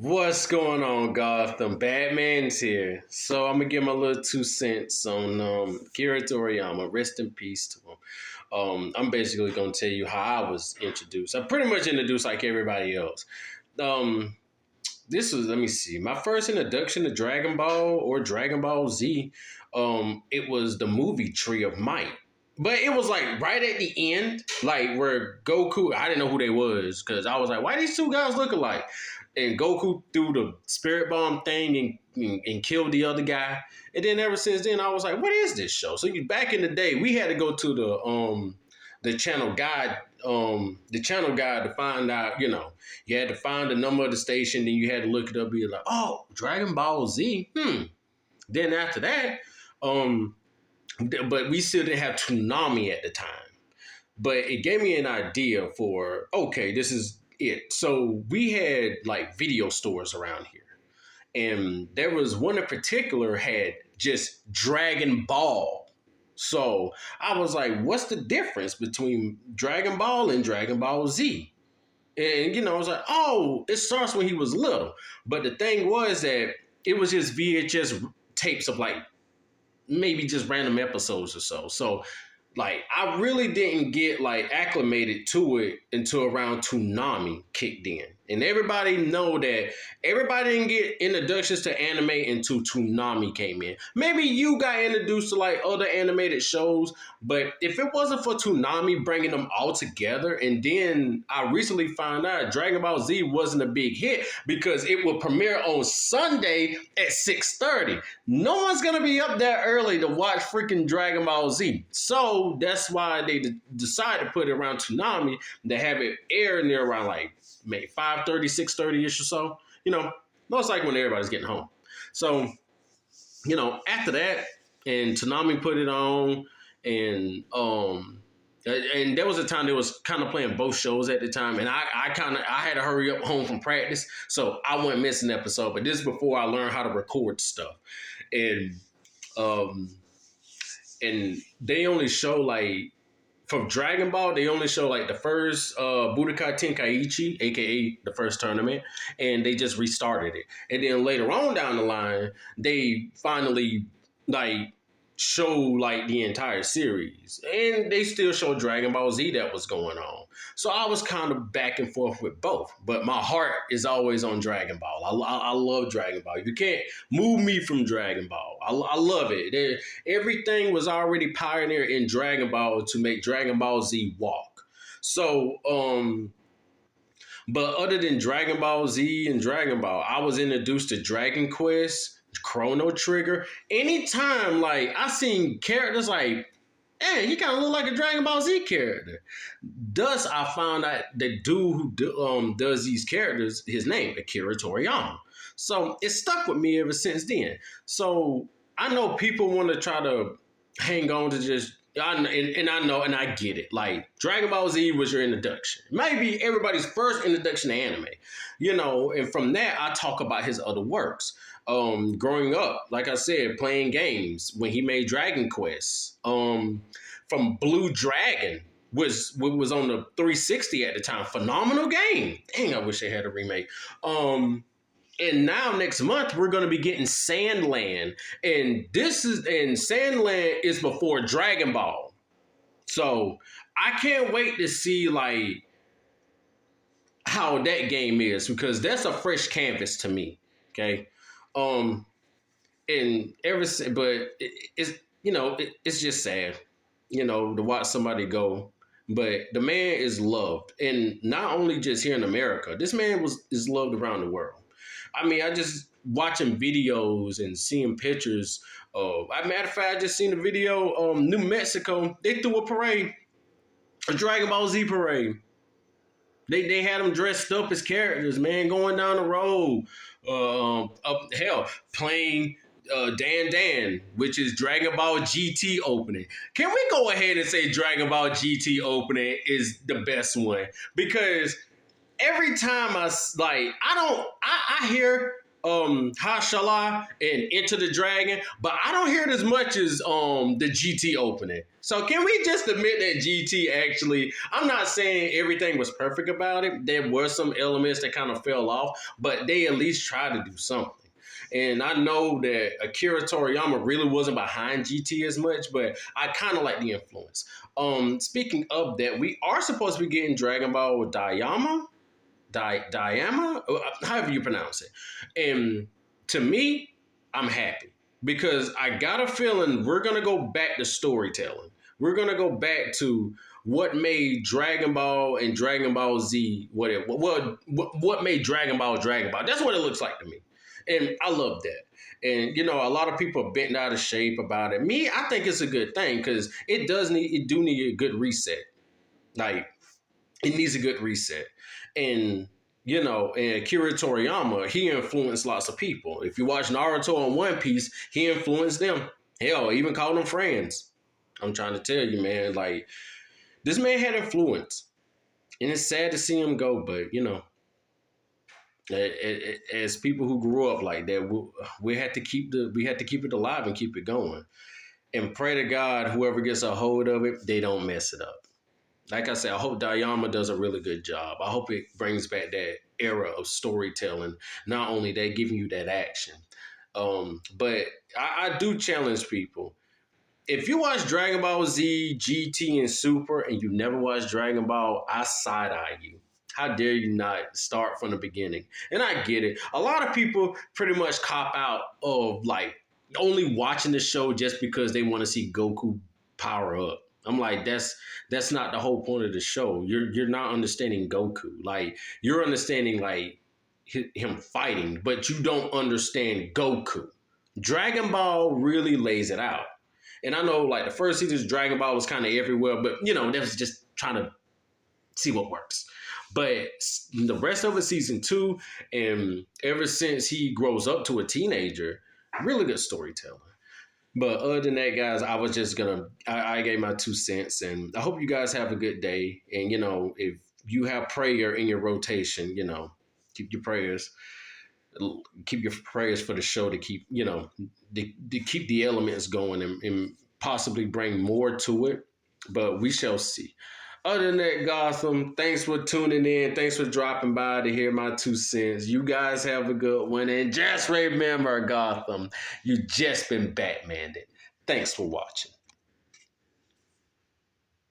What's going on, Gotham? Batman's here. So I'm gonna give my little 2 cents on Akira Toriyama. Rest in peace to him. I'm basically gonna tell you how I was introduced. I'm pretty much introduced like everybody else. Um, this was, let me see, my first introduction to Dragon Ball or Dragon Ball Z. It was the movie Tree of Might. But it was like right at the end, like where Goku, I didn't know who they was because I was like, why these two guys look alike? And Goku threw the spirit bomb thing and killed the other guy. And then ever since then, I was like, what is this show? So back in the day, we had to go to the channel guide to find out, you had to find the number of the station, then you had to look it up, be like, oh, Dragon Ball Z. Then after that, but we still didn't have Toonami at the time. But it gave me an idea for, okay, this is it. So we had like video stores around here. And there was one in particular had just Dragon Ball. So I was like, what's the difference between Dragon Ball and Dragon Ball Z? And, I was like, oh, it starts when he was little. But the thing was that it was just VHS tapes of like maybe just random episodes or so. So like I really didn't get like acclimated to it until around Toonami kicked in. And everybody know that everybody didn't get introductions to anime until Toonami came in. Maybe you got introduced to like other animated shows, but if it wasn't for Toonami bringing them all together, and then I recently found out Dragon Ball Z wasn't a big hit because it will premiere on Sunday at 6:30. No one's going to be up there early to watch freaking Dragon Ball Z. So that's why they decided to put it around Toonami to have it air near around like maybe 5:30, 6:30-ish or so. Most likely when everybody's getting home. So, after that, and Toonami put it on, and there was a time they was kind of playing both shows at the time, and I had to hurry up home from practice, so I wouldn't miss an episode. But this is before I learned how to record stuff, and they only show like. For Dragon Ball, they only show like the first Budokai Tenkaichi, aka the first tournament, and they just restarted it. And then later on down the line, they finally like show like the entire series, and they still show Dragon Ball Z that was going on. So I was kind of back and forth with both, but my heart is always on Dragon Ball. I love Dragon Ball. You can't move me from Dragon Ball. I love it. Everything was already pioneered in Dragon Ball to make Dragon Ball Z walk. So, but other than Dragon Ball Z and Dragon Ball, I was introduced to Dragon Quest, Chrono Trigger. Anytime like I seen characters like, hey, he kind of look like a Dragon Ball Z character. Thus, I found out the dude who does these characters, his name, Akira Toriyama. So it stuck with me ever since then. So I know people want to try to hang on to just, I know, and I get it. Like Dragon Ball Z was your introduction. Maybe everybody's first introduction to anime, and from that, I talk about his other works. Growing up, like I said, playing games when he made Dragon Quest, from Blue Dragon was on the 360 at the time. Phenomenal game. Dang, I wish they had a remake. And now next month we're gonna be getting Sandland, and Sandland is before Dragon Ball. So I can't wait to see like how that game is because that's a fresh canvas to me. Okay. And but it's just sad, to watch somebody go. But the man is loved, and not only just here in America. This man is loved around the world. I mean, I just watching videos and seeing pictures of. As a matter of fact, I just seen a video. New Mexico, they threw a parade, a Dragon Ball Z parade. They had them dressed up as characters, man, going down the road. Playing Dan Dan, which is Dragon Ball GT opening. Can we go ahead and say Dragon Ball GT opening is the best one? Because every time I hear Hashala and Enter the Dragon, but I don't hear it as much as the GT opening. So can we just admit that GT actually, I'm not saying everything was perfect about it. There were some elements that kind of fell off, but they at least tried to do something. And I know that Akira Toriyama really wasn't behind GT as much, but I kind of like the influence. Speaking of that, we are supposed to be getting Dragon Ball Dayama, Dayama, however you pronounce it. And to me, I'm happy because I got a feeling we're gonna go back to storytelling. We're gonna go back to what made Dragon Ball and Dragon Ball Z what made Dragon Ball Dragon Ball. That's what it looks like to me, and I love that. And you know, a lot of people are bent out of shape about it. Me, I think it's a good thing because it do need a good reset. Like it needs a good reset. And you know, and Akira Toriyama, he influenced lots of people. If you watch Naruto and One Piece, he influenced them. Hell, even called them friends. I'm trying to tell you, man, like this man had influence. And it's sad to see him go, but you know, as people who grew up like that, we had to keep it alive and keep it going. And pray to God, whoever gets a hold of it, they don't mess it up. Like I said, I hope Dayama does a really good job. I hope it brings back that era of storytelling. Not only that, giving you that action. But I do challenge people. If you watch Dragon Ball Z, GT, and Super, and you never watched Dragon Ball, I side-eye you. How dare you not start from the beginning? And I get it. A lot of people pretty much cop out of like only watching the show just because they want to see Goku power up. I'm like, that's not the whole point of the show. You're not understanding Goku. Like you're understanding like him fighting, but you don't understand Goku. Dragon Ball really lays it out. And I know like the first season's Dragon Ball was kind of everywhere, but you know, that was just trying to see what works. But the rest of it, season 2, and ever since he grows up to a teenager, really good storytelling. But other than that, guys, I was just I gave my 2 cents, and I hope you guys have a good day. And, you know, if you have prayer in your rotation, you know, keep your prayers for the show to keep, you know, to keep the elements going and possibly bring more to it. But we shall see. Other than that, Gotham, thanks for tuning in. Thanks for dropping by to hear my 2 cents. You guys have a good one. And just remember, Gotham, you just been Batmaned. Thanks for watching.